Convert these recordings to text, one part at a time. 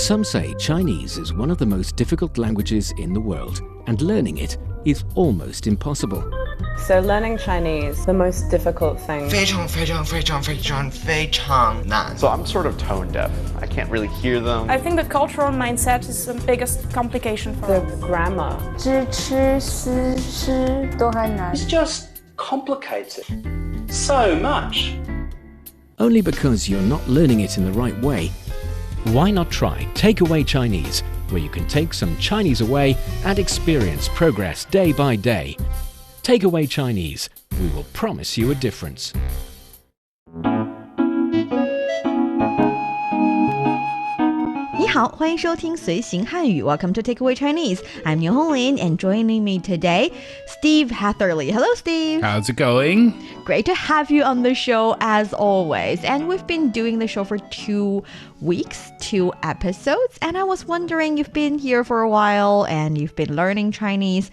Some say Chinese is one of the most difficult languages in the world, and learning it is almost impossible. So learning Chinese, the most difficult thing. 非常非常非常非常非常难. So I'm sort of tone deaf. I can't really hear them. I think the cultural mindset is the biggest complication for The us. grammar. 知吃思诗都还难 It's just complicated so much. Only because you're not learning it in the right way. Why not try Takeaway Chinese, where you can take some Chinese away and experience progress day by day. Takeaway Chinese, we will promise you a difference. 你好，欢迎收听随行汉语 Welcome to Takeaway Chinese. I'm Niu Honglin, and joining me today, Steve Hatherley. Hello, Steve. How's it going? Great to have you on the show as always. And we've been doing the show for 2 weeks, 2 episodes. And I was wondering, you've been here for a while and you've been learning Chinese.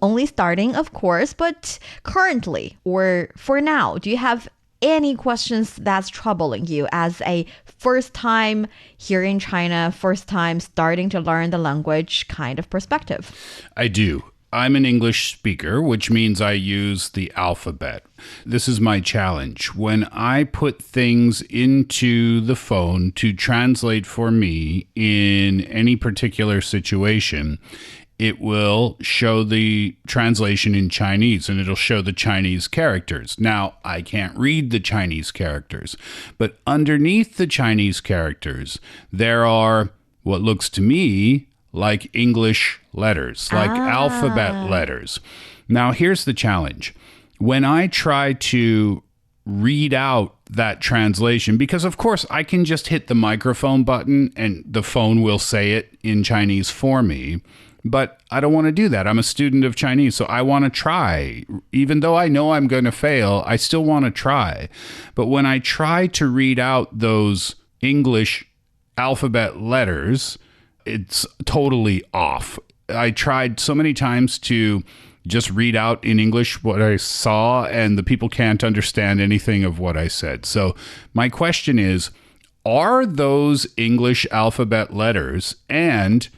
Only starting, of course, but currently or for now, do you have any questions that's troubling you as a first time here in China, first time starting to learn the language kind of perspective? I do. I'm an English speaker, which means I use the alphabet. This is my challenge. When I put things into the phone to translate for me in any particular situation, it will show the translation in Chinese and it'll show the Chinese characters. Now, I can't read the Chinese characters, but underneath the Chinese characters, there are what looks to me like English letters, like alphabet letters. Now, here's the challenge. When I try to read out that translation, because of course I can just hit the microphone button and the phone will say it in Chinese for me. But I don't want to do that. I'm a student of Chinese, so I want to try. Even though I know I'm going to fail, I still want to try. But when I try to read out those English alphabet letters, it's totally off. I tried so many times to just read out in English what I saw, and the people can't understand anything of what I said. So my question is, are those English alphabet letters, and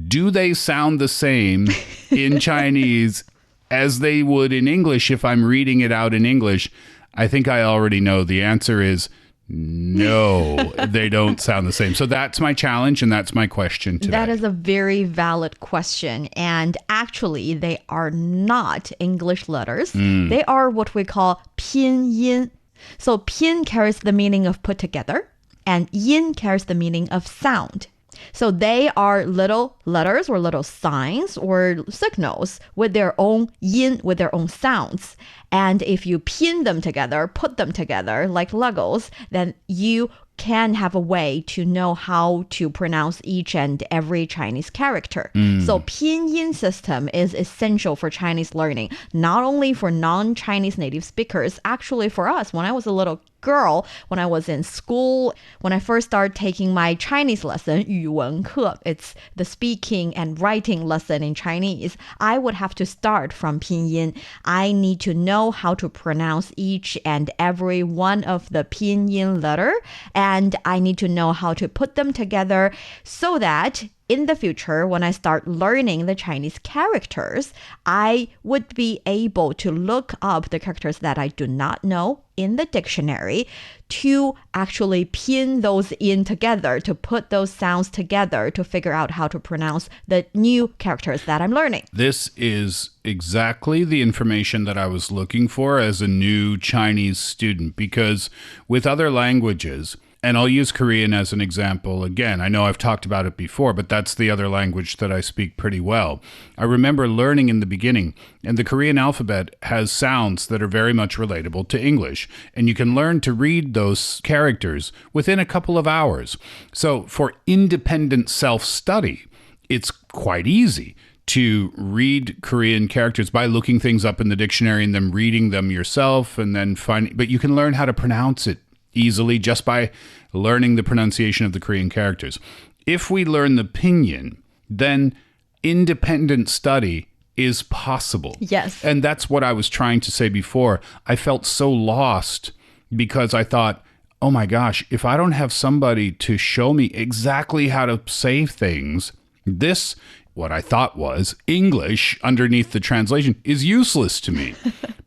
do they sound the same in Chinese as they would in English if I'm reading it out in English? I think I already know. The answer is no, they don't sound the same. So that's my challenge and that's my question today. That is a very valid question. And actually, they are not English letters. They are what we call Pinyin. So Pin carries the meaning of put together and Yin carries the meaning of sound. So they are little letters or little signs or signals with their own yin, with their own sounds. And if you pin them together, put them together like Legos, then you can have a way to know how to pronounce each and every Chinese character. So Pinyin system is essential for Chinese learning, not only for non-Chinese native speakers, actually for us. When I was a little girl, when I was in school, when I first started taking my Chinese lesson, 语文课, it's the speaking and writing lesson in Chinese, I would have to start from Pinyin. I need to know how to pronounce each and every one of the Pinyin letter, and I need to know how to put them together so that in the future, when I start learning the Chinese characters, I would be able to look up the characters that I do not know in the dictionary to actually pin those in together, to put those sounds together to figure out how to pronounce the new characters that I'm learning. This is exactly the information that I was looking for as a new Chinese student, because with other languages, and I'll use Korean as an example again. I know I've talked about it before, but that's the other language that I speak pretty well. I remember learning in the beginning, and the Korean alphabet has sounds that are very much relatable to English, and you can learn to read those characters within a couple of hours. So for independent self-study, it's quite easy to read Korean characters by looking things up in the dictionary and then reading them yourself, and then but you can learn how to pronounce it easily just by learning the pronunciation of the Korean characters. If we learn the Pinyin, then independent study is possible. Yes. And that's what I was trying to say before. I felt so lost because I thought, oh my gosh, if I don't have somebody to show me exactly how to say things, this, what I thought was English underneath the translation, is useless to me.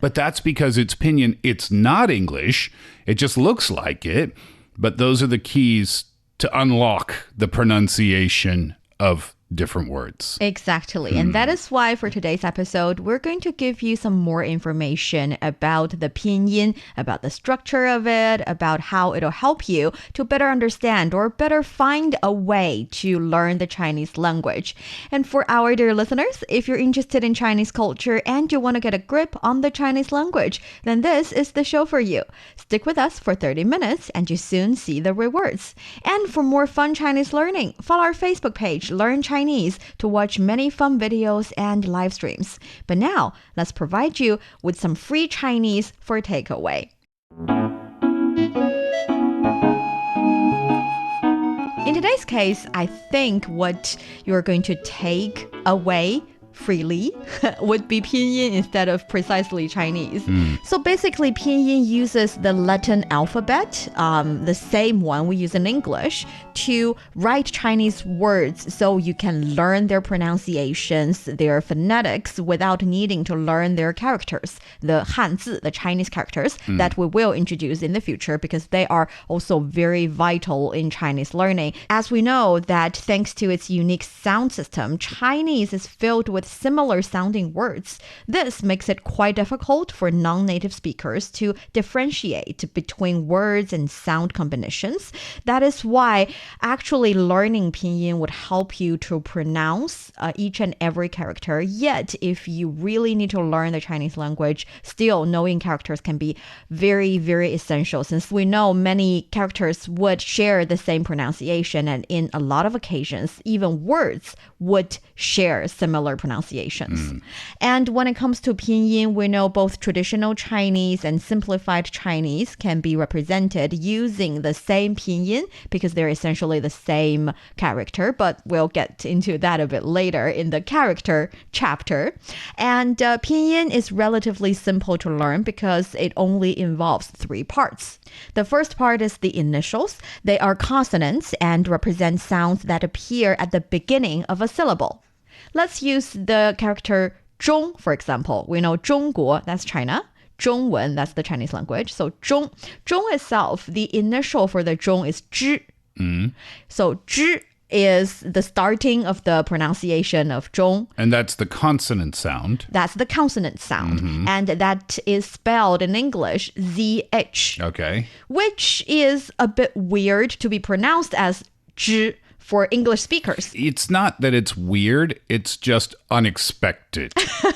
But that's because it's Pinyin. It's not English. It just looks like it. But those are the keys to unlock the pronunciation of different words. Exactly. And that is why for today's episode, we're going to give you some more information about the pinyin, about the structure of it, about how it'll help you to better understand or better find a way to learn the Chinese language. And for our dear listeners, if you're interested in Chinese culture and you want to get a grip on the Chinese language, then this is the show for you. Stick with us for 30 minutes and you soon see the rewards. And for more fun Chinese learning, follow our Facebook page, Learn Chinese, to watch many fun videos and live streams. But now, let's provide you with some free Chinese for takeaway. In today's case, I think what you're going to take away freely would be Pinyin instead of precisely Chinese. So basically, Pinyin uses the Latin alphabet, the same one we use in English, to write Chinese words so you can learn their pronunciations, their phonetics, without needing to learn their characters, the Hanzi, the Chinese characters that we will introduce in the future because they are also very vital in Chinese learning. As we know that thanks to its unique sound system, Chinese is filled with similar sounding words. This makes it quite difficult for non-native speakers to differentiate between words and sound combinations. That is why actually learning Pinyin would help you to pronounce each and every character. Yet, if you really need to learn the Chinese language, still knowing characters can be very, very essential since we know many characters would share the same pronunciation, and in a lot of occasions, even words would share similar pronunciations. And when it comes to Pinyin, we know both traditional Chinese and simplified Chinese can be represented using the same Pinyin because they're essentially the same character, but we'll get into that a bit later in the character chapter. And Pinyin is relatively simple to learn because it only involves 3 parts. The first part is the initials. They are consonants and represent sounds that appear at the beginning of a syllable. Let's use the character 中, for example. We know 中国, that's China. 中文, that's the Chinese language. So 中 itself, the initial for the 中 is 知. So 知 is the starting of the pronunciation of 中. And that's the consonant sound. That's the consonant sound. And that is spelled in English ZH. Okay. Which is a bit weird to be pronounced as 知 for English speakers. It's not that it's weird, it's just unexpected.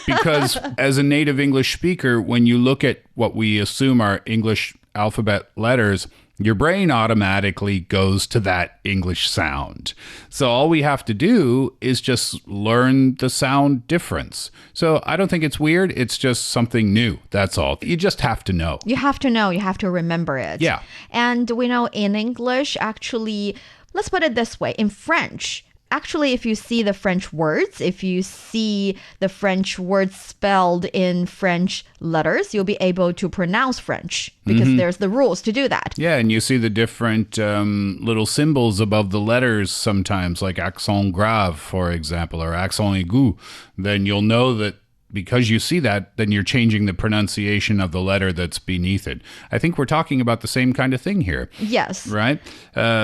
Because as a native English speaker, when you look at what we assume are English alphabet letters, your brain automatically goes to that English sound. So all we have to do is just learn the sound difference. So I don't think it's weird. It's just something new. That's all. You just have to know. You have to know. You have to remember it. Yeah. And we know in English, actually, let's put it this way. In French, actually, if you see the French words, if you see the French words spelled in French letters, you'll be able to pronounce French because there's the rules to do that. Yeah, and you see the different little symbols above the letters sometimes, like accent grave, for example, or accent aigu. Then you'll know that because you see that, then you're changing the pronunciation of the letter that's beneath it. I think we're talking about the same kind of thing here. Yes. Right?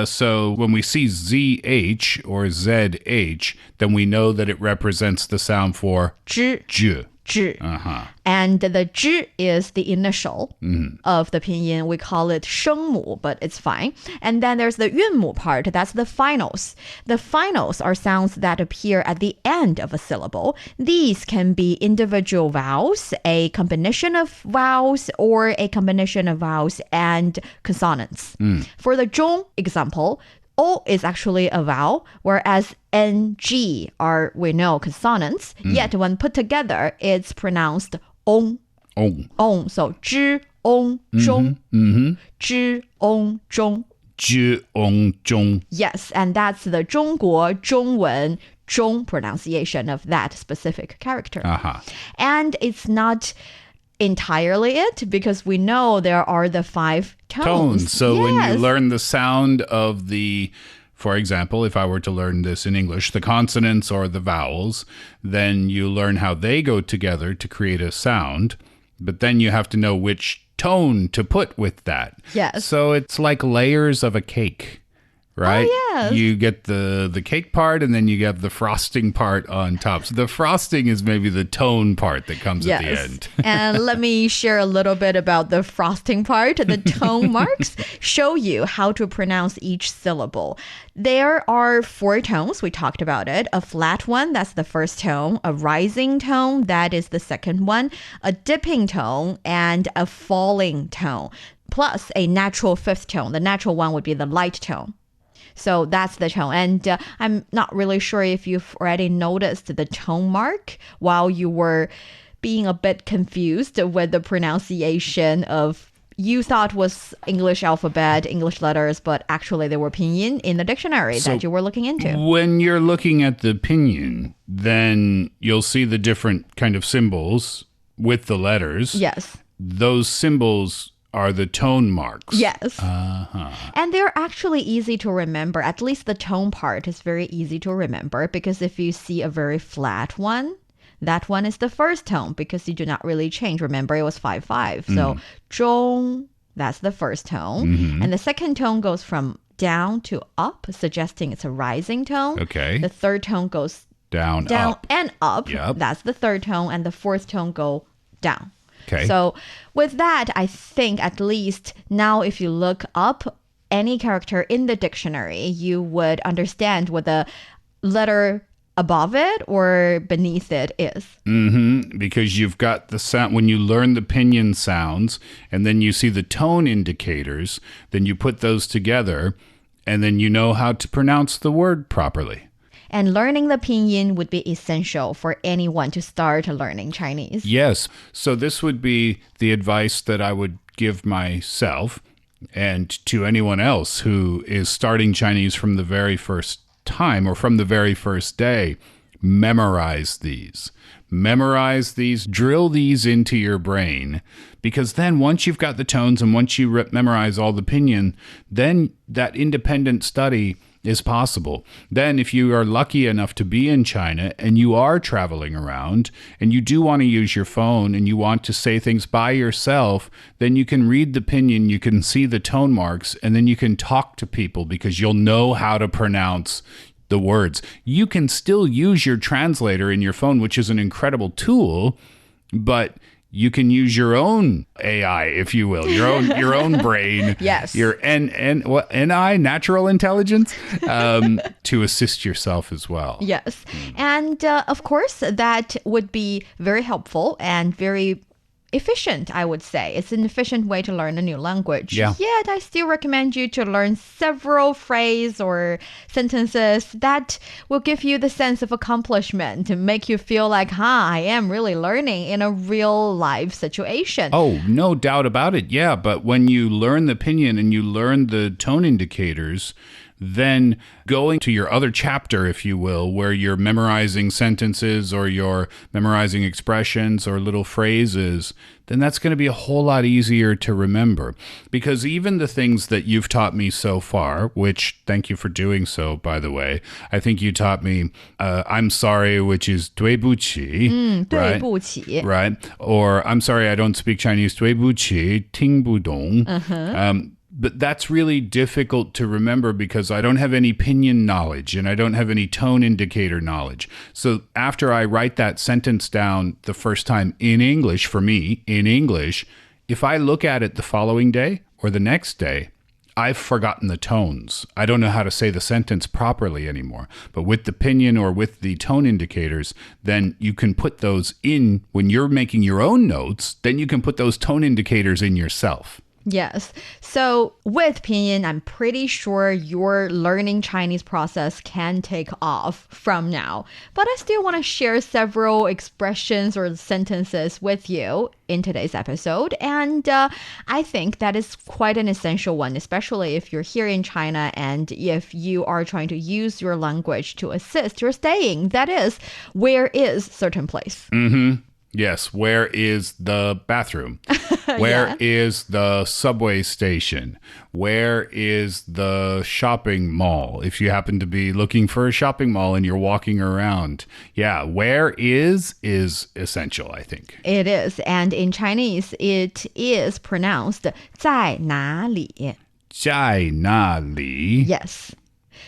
So when we see ZH or ZH, then we know that it represents the sound for 知. 知. 知. And the 知 is the initial of the pinyin. We call it 声母, but it's fine. And then there's the 韵母 part. That's the finals. The finals are sounds that appear at the end of a syllable. These can be individual vowels, a combination of vowels, or a combination of vowels and consonants. For the 中 example, O is actually a vowel, whereas NG are, we know, consonants. Yet when put together, it's pronounced ong. Ong. Ong. So 知 ong 中. 知 ong 中. 知 ong 中. Yes, and that's the 中国中文中 pronunciation of that specific character. And it's not entirely it because we know there are the 5 tones. So when Yes. you learn the sound of the, for example, if I were to learn this in English, the consonants or the vowels, then you learn how they go together to create a sound. But then you have to know which tone to put with that. Yes. So it's like layers of a cake. Right? Oh, yes. You get the cake part and then you get the frosting part on top. So the frosting is maybe the tone part that comes at the end. And let me share a little bit about the frosting part. The tone marks show you how to pronounce each syllable. There are 4 tones. We talked about it. A flat one, that's the first tone. A rising tone, that is the second one. A dipping tone and a falling tone. Plus a natural 5th tone. The natural one would be the light tone. So that's the tone. And I'm not really sure if you've already noticed the tone mark while you were being a bit confused with the pronunciation of you thought was English alphabet, English letters, but actually they were pinyin in the dictionary that you were looking into. When you're looking at the pinyin, then you'll see the different kind of symbols with the letters. Yes. Those symbols are the tone marks. Yes. And they're actually easy to remember. At least the tone part is very easy to remember because if you see a very flat one, that one is the first tone because you do not really change. Remember, it was 5/5. So, 中, that's the first tone. And the second tone goes from down to up, suggesting it's a rising tone. Okay. The third tone goes Down, up. and up. Yep. That's the third tone. And the fourth tone go down. Okay. So with that, I think at least now if you look up any character in the dictionary, you would understand what the letter above it or beneath it is. Because you've got the sound, when you learn the pinyin sounds and then you see the tone indicators, then you put those together and then you know how to pronounce the word properly. And learning the pinyin would be essential for anyone to start learning Chinese. Yes. So this would be the advice that I would give myself and to anyone else who is starting Chinese from the very first time or from the very first day. Memorize these. Memorize these. Drill these into your brain. Because then once you've got the tones and once you memorize all the pinyin, then that independent study is possible. Then if you are lucky enough to be in China and you are traveling around and you do want to use your phone and you want to say things by yourself, then you can read the pinyin, you can see the tone marks, and then you can talk to people because you'll know how to pronounce the words. You can still use your translator in your phone, which is an incredible tool, but you can use your own AI, if you will, your own brain, Yes. your NI, natural intelligence, to assist yourself as well. Yes. And of course, that would be very helpful and very efficient, I would say. It's an efficient way to learn a new language. Yeah. Yet I still recommend you to learn several phrases or sentences that will give you the sense of accomplishment and make you feel like, I am really learning in a real life situation. Oh, no doubt about it. Yeah. But when you learn the pinyin and you learn the tone indicators, then going to your other chapter, if you will, where you're memorizing sentences or you're memorizing expressions or little phrases, then that's going to be a whole lot easier to remember. Because even the things that you've taught me so far, which thank you for doing so, by the way, I think you taught me I'm sorry, which is 对不起, 对不起. Right? Or I'm sorry, I don't speak Chinese, 对不起,听不懂. But that's really difficult to remember because I don't have any pinyin knowledge and I don't have any tone indicator knowledge. So after I write that sentence down the first time in English, for me, in English, if I look at it the following day or the next day, I've forgotten the tones. I don't know how to say the sentence properly anymore. But with the pinyin or with the tone indicators, then you can put those in when you're making your own notes, then you can put those tone indicators in yourself. Yes. So with Pinyin, I'm pretty sure your learning Chinese process can take off from now. But I still want to share several expressions or sentences with you in today's episode. And I think that is quite an essential one, especially if you're here in China and if you are trying to use your language to assist your staying. That is, where is certain place? Yes, where is the bathroom? Where is the subway station? Where is the shopping mall? If you happen to be looking for a shopping mall and you're walking around. Yeah, where is essential, I think. It is. And in Chinese, it is pronounced 在哪里?在哪里? Yes.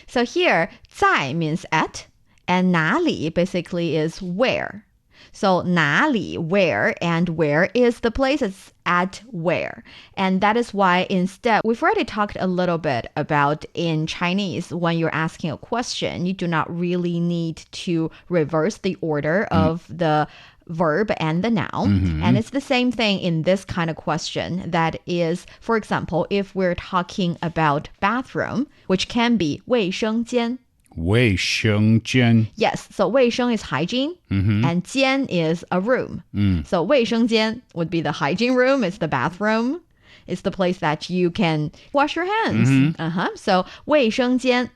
So here, 在 means at, and 哪里 basically is where. So 哪里, where, and where is the place, it's at where. And that is why instead, we've already talked a little bit about in Chinese, when you're asking a question, you do not really need to reverse the order of the verb and the noun. And it's the same thing in this kind of question. That is, for example, if we're talking about bathroom, which can be 卫生间. 卫生间. Yes, so 卫生 is hygiene, and 间 is a room. So 卫生间 would be the hygiene room, it's the bathroom, it's the place that you can wash your hands. So 卫生间.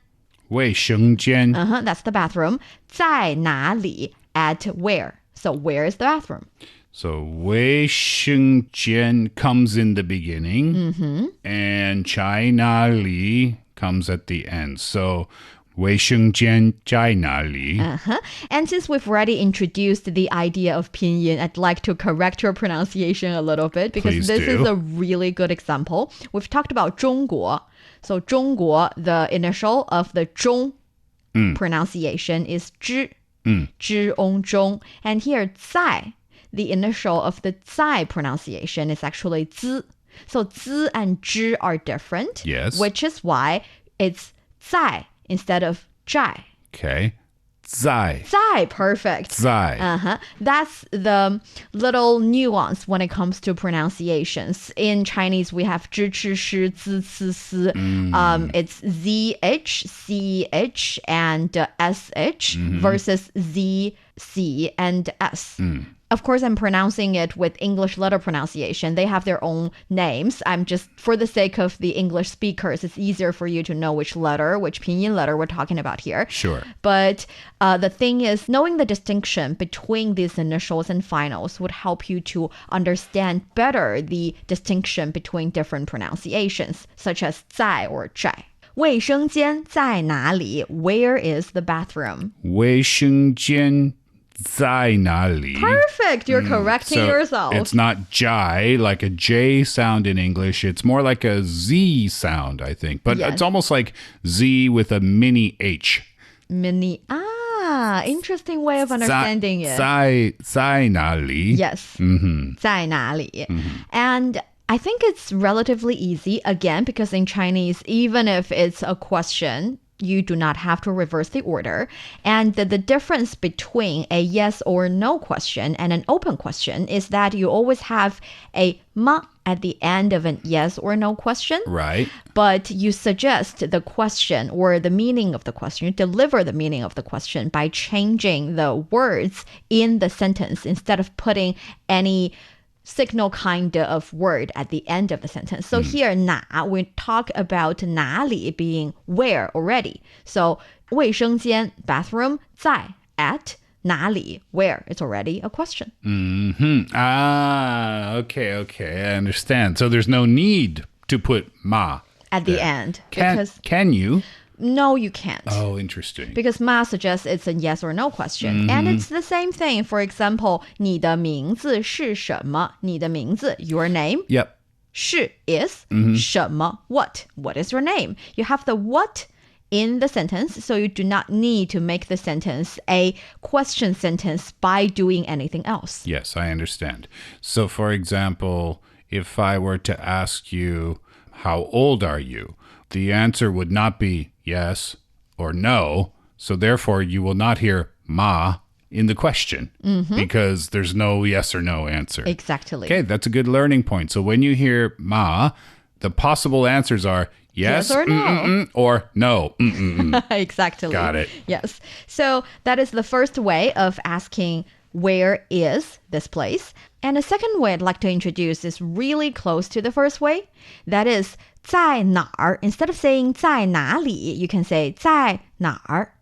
卫生间. That's the bathroom. 在哪里 at where. So where is the bathroom? So 卫生间 comes in the beginning, and 在哪里 comes at the end. So 卫生间在哪里? And since we've already introduced the idea of Pinyin, I'd like to correct your pronunciation a little bit because Please this do. is a really good example. We've talked about 中国. So 中国, the initial of the 中 pronunciation is 知. 知翁中. And here 在, the initial of the 在 pronunciation is actually 资. So 资 and 知 are different. Yes. Which is why it's 在. Instead of 在. Okay. 在. 在, perfect. 在. That's the little nuance when it comes to pronunciations. In Chinese, we have 知, 吃, 诗, 滋, 呲, 思. It's ZH, CH, and SH versus Z, C, and S. Of course, I'm pronouncing it with English letter pronunciation. They have their own names. I'm just, for the sake of the English speakers, it's easier for you to know which letter, which pinyin letter we're talking about here. Sure. But the thing is, knowing the distinction between these initials and finals would help you to understand better the distinction between different pronunciations, such as 在 or 在. 卫生间在哪里? Where is the bathroom? 卫生间在哪里? Perfect. You're correcting So yourself. it's not jai, like a J sound in English. It's more like a Z sound, I think. But Yes. it's almost like Z with a mini H. Mini. Interesting way of understanding it. 在哪里? Yes. 在哪里? And I think it's relatively easy, again, because in Chinese, even if it's a question, you do not have to reverse the order. And the difference between a yes or no question and an open question is that you always have a ma at the end of a yes or no question. Right. But you suggest the question or the meaning of the question, you deliver the meaning of the question by changing the words in the sentence instead of putting any signal kind of word at the end of the sentence. So here, 哪, we talk about 哪里 being where already. So 卫生间 bathroom, 在 at 哪里 where, it's already a question. Okay, I understand. So there's no need to put ma At the there. end. Can you? No, you can't. Oh, interesting. Because ma suggests it's a yes or no question. And it's the same thing. For example, 你的名字是什么? 你的名字, your name. Yep. 是 is, 什么 what? What is your name? You have the what in the sentence, so you do not need to make the sentence a question sentence by doing anything else. Yes, I understand. So, for example, if I were to ask you, how old are you? The answer would not be yes or no. So therefore, you will not hear ma in the question because there's no yes or no answer. Exactly. Okay, that's a good learning point. So when you hear ma, the possible answers are yes or no. Or no. Exactly. Got it. Yes. So that is the first way of asking where is this place. And the second way I'd like to introduce is really close to the first way. That is 在哪儿. Instead of saying 在哪里, you can say 在哪儿.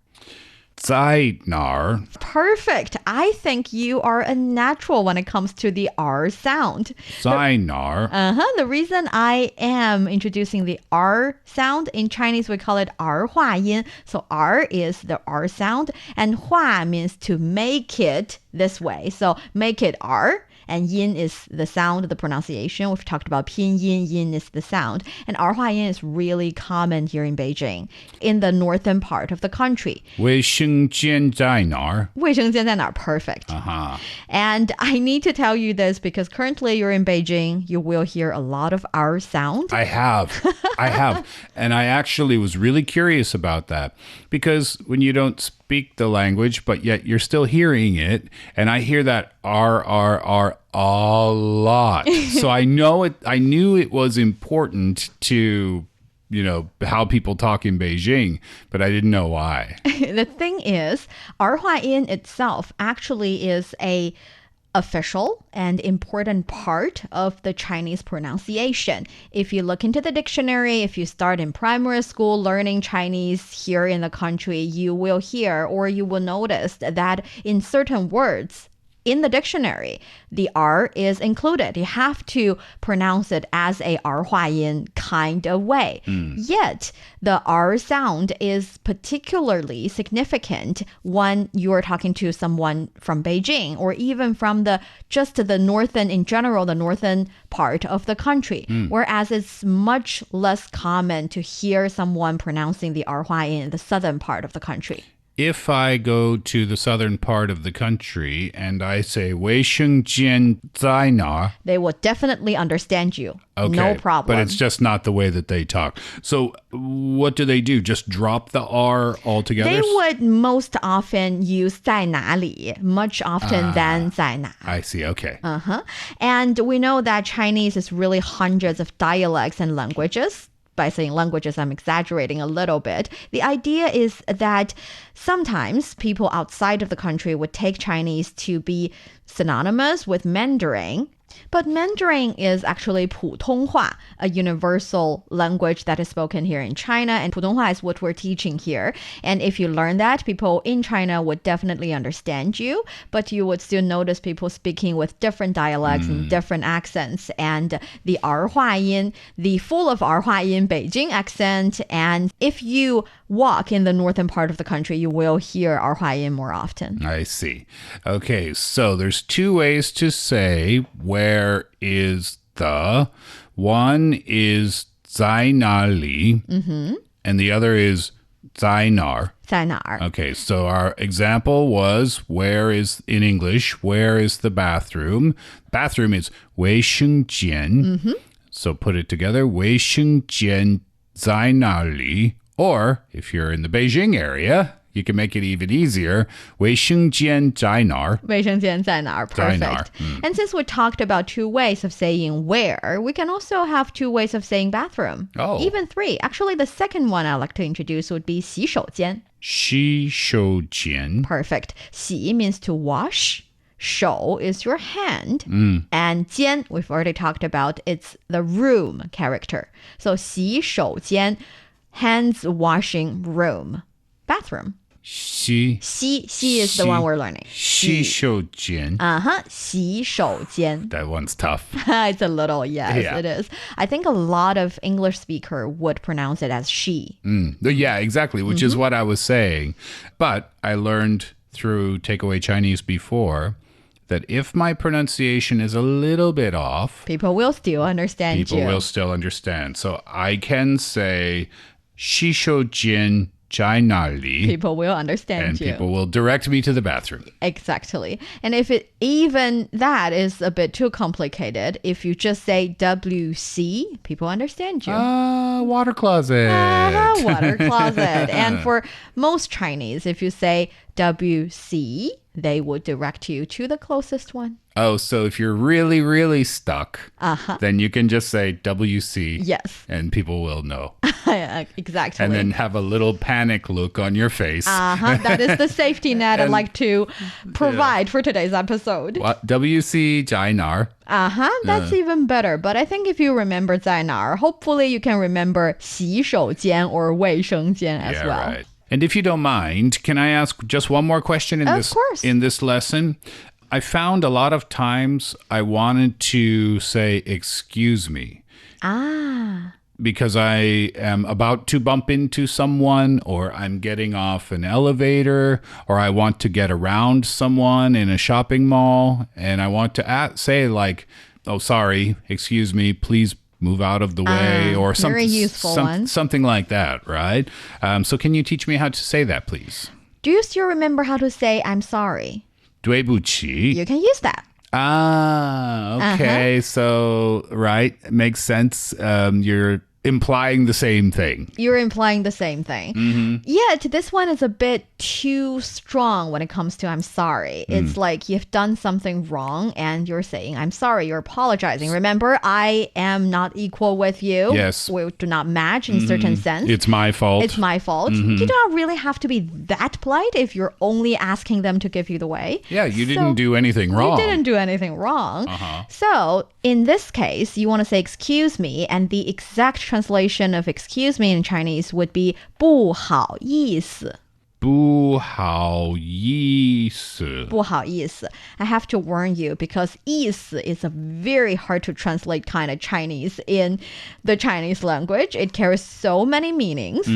在哪儿? Perfect. I think you are a natural when it comes to the R sound. 在哪儿? The reason I am introducing the R sound, in Chinese we call it 儿化音. So R is the R sound, and 化 means to make it this way. So make it R. And yin is the sound, the pronunciation. We've talked about pinyin, yin is the sound. And 儿化音 is really common here in Beijing, in the northern part of the country. 卫生间在哪儿? 卫生间在哪儿? Perfect. And I need to tell you this because currently you're in Beijing. You will hear a lot of R sound. I have. And I actually was really curious about that because when you don't speak the language, but yet you're still hearing it, and I hear that R a lot. So I knew it was important to, how people talk in Beijing, but I didn't know why. The thing is, 儿化音 itself actually is a official and important part of the Chinese pronunciation. If you look into the dictionary, if you start in primary school learning Chinese here in the country, you will hear or you will notice that in certain words, in the dictionary, the R is included. You have to pronounce it as a 儿化音 kind of way. Yet, the R sound is particularly significant when you're talking to someone from Beijing or even from just the northern, in general, the northern part of the country. Whereas it's much less common to hear someone pronouncing the 儿化音in the southern part of the country. If I go to the southern part of the country and I say 卫生间在哪儿? They will definitely understand you. Okay, no problem. But it's just not the way that they talk. So what do they do? Just drop the R altogether? They would most often use 在哪里, much often than 在哪. I see, okay. And we know that Chinese is really hundreds of dialects and languages. By saying languages, I'm exaggerating a little bit. The idea is that sometimes people outside of the country would take Chinese to be synonymous with Mandarin. But Mandarin is actually 普通话, a universal language that is spoken here in China. And 普通话is what we're teaching here. And if you learn that, people in China would definitely understand you. But you would still notice people speaking with different dialects and different accents. And the 儿化音, the full of 儿化音 Beijing accent. And if you walk in the northern part of the country, you will hear 儿化音 more often. I see. Okay, so there's two ways to say where is the. One is 在哪里, and the other is 在哪儿. 在哪儿? Okay, so our example was where is, in English, where is the bathroom? Bathroom is 卫生间. So put it together, 卫生间在哪里? Or if you're in the Beijing area, you can make it even easier. 卫生间在哪儿? 卫生间在哪儿? Perfect. 在哪儿? And since we talked about two ways of saying where, we can also have two ways of saying bathroom. Oh. Even three. Actually, the second one I'd like to introduce would be 洗手间. 洗手间. Perfect. 洗 means to wash. 手 is your hand. And 间, we've already talked about, it's the room character. So 洗手间, hands washing room. Bathroom. 洗 is the one we're learning. 洗手间. 洗手间. That one's tough. It's a little, yes, Yeah. it is. I think a lot of English speaker would pronounce it as she. Yeah, exactly, which is what I was saying. But I learned through Takeaway Chinese before that if my pronunciation is a little bit off, People will still understand people you. will still understand. So I can say 洗手间在哪里? People will understand And you. people will direct me to the bathroom. Exactly. And if even that is a bit too complicated, if you just say WC, people understand you. Water closet. Water closet. And for most Chinese, if you say WC, they would direct you to the closest one. Oh, so if you're really, really stuck, then you can just say WC. Yes. And people will know. Exactly. And then have a little panic look on your face. That is the safety net I'd like to provide for today's episode. What? WC 在哪儿? That's even better. But I think if you remember 在哪儿, hopefully you can remember 洗手间 or 卫生间 as well. Right. And if you don't mind, can I ask just one more question Of course. in this lesson? I found a lot of times I wanted to say, excuse me. Because I am about to bump into someone, or I'm getting off an elevator, or I want to get around someone in a shopping mall, and I want to say like, oh, sorry, excuse me, please move out of the way, or very useful one. Something like that, right? So can you teach me how to say that, please? Do you still remember how to say I'm sorry? 对不起. You can use that. Okay. So, right, makes sense. You're implying the same thing. You're implying the same thing. Yet, this one is a bit too strong when it comes to I'm sorry. It's like you've done something wrong and you're saying I'm sorry, you're apologizing. Remember, I am not equal with you. Yes. We do not match in certain sense. It's my fault. It's my fault. You do not really have to be that polite if you're only asking them to give you the way. Yeah, you didn't do anything wrong. You didn't do anything wrong. So, in this case, you want to say excuse me, and the exact translation of excuse me in Chinese would be 不好意思.不好意思.不好意思. I have to warn you because 意思 is a very hard to translate kind of Chinese in the Chinese language. It carries so many meanings.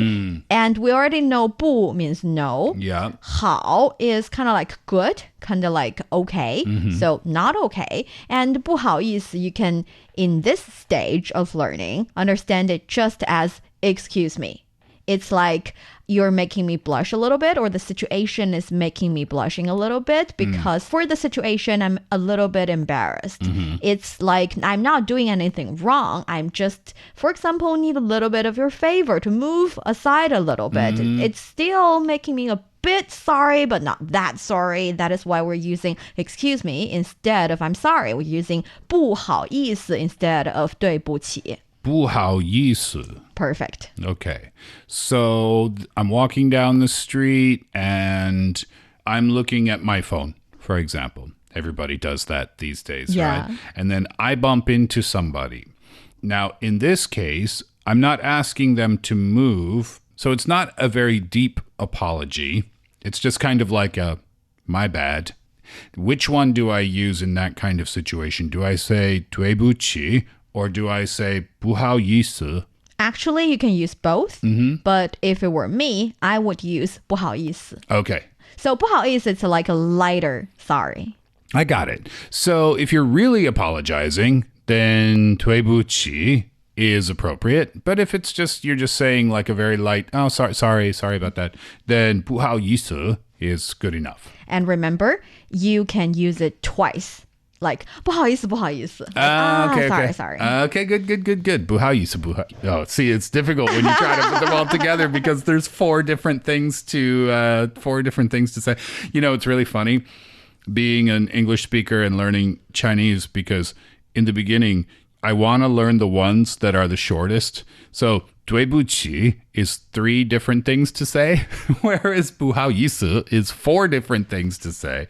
And we already know 不 means no. Yeah. 好 is kind of like good, kind of like okay. So not okay. And 不好意思, you can, in this stage of learning, understand it just as excuse me. It's like you're making me blush a little bit, or the situation is making me blushing a little bit because for the situation, I'm a little bit embarrassed. It's like I'm not doing anything wrong. I'm just, for example, need a little bit of your favor to move aside a little bit. It's still making me a bit sorry, but not that sorry. That is why we're using excuse me instead of I'm sorry. We're using 不好意思 instead of 对不起.不好意思. Perfect. Okay. So I'm walking down the street and I'm looking at my phone, for example. Everybody does that these days, right? And then I bump into somebody. Now, in this case, I'm not asking them to move. So it's not a very deep apology. It's just kind of like a, my bad. Which one do I use in that kind of situation? Do I say 对不起? Or do I say 不好意思? Actually, you can use both. But if it were me, I would use 不好意思. Okay. So 不好意思, it's like a lighter sorry. I got it. So if you're really apologizing, then 对不起 is appropriate. But if it's just, you're just saying like a very light, oh, sorry about that, then 不好意思 is good enough. And remember, you can use it twice. Like, 不好意思, 不好意思. Sorry. Okay, good. 不好意思, 不好. Oh, see, it's difficult when you try to put them all together because there's four different things to say. You know, it's really funny being an English speaker and learning Chinese because in the beginning, I want to learn the ones that are the shortest. So 对不起 is 3 different things to say, whereas 不好意思 is 4 different things to say.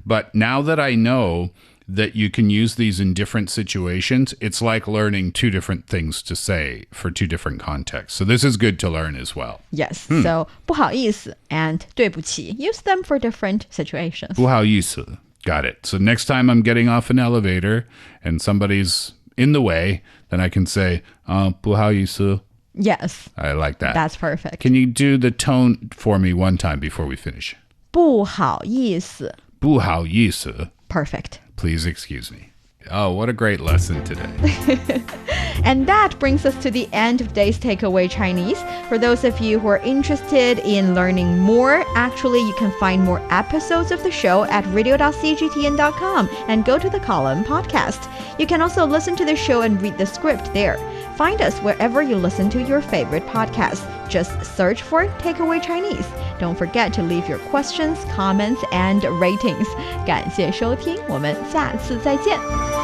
But now that I know that you can use these in different situations, it's like learning 2 different things to say for 2 different contexts. So this is good to learn as well. Yes. So 不好意思 and 对不起, use them for different situations. 不好意思. Got it. So next time I'm getting off an elevator and somebody's in the way, then I can say 不好意思. Yes. I like that. That's perfect. Can you do the tone for me one time before we finish? 不好意思. 不好意思. Perfect. Please excuse me. Oh, what a great lesson today. And that brings us to the end of today's Takeaway Chinese. For those of you who are interested in learning more, actually you can find more episodes of the show at radio.cgtn.com and go to the column podcast. You can also listen to the show and read the script there. Find us wherever you listen to your favorite podcasts. Just search for Takeaway Chinese. Don't forget to leave your questions, comments, and ratings. 感谢收听，我们下次再见。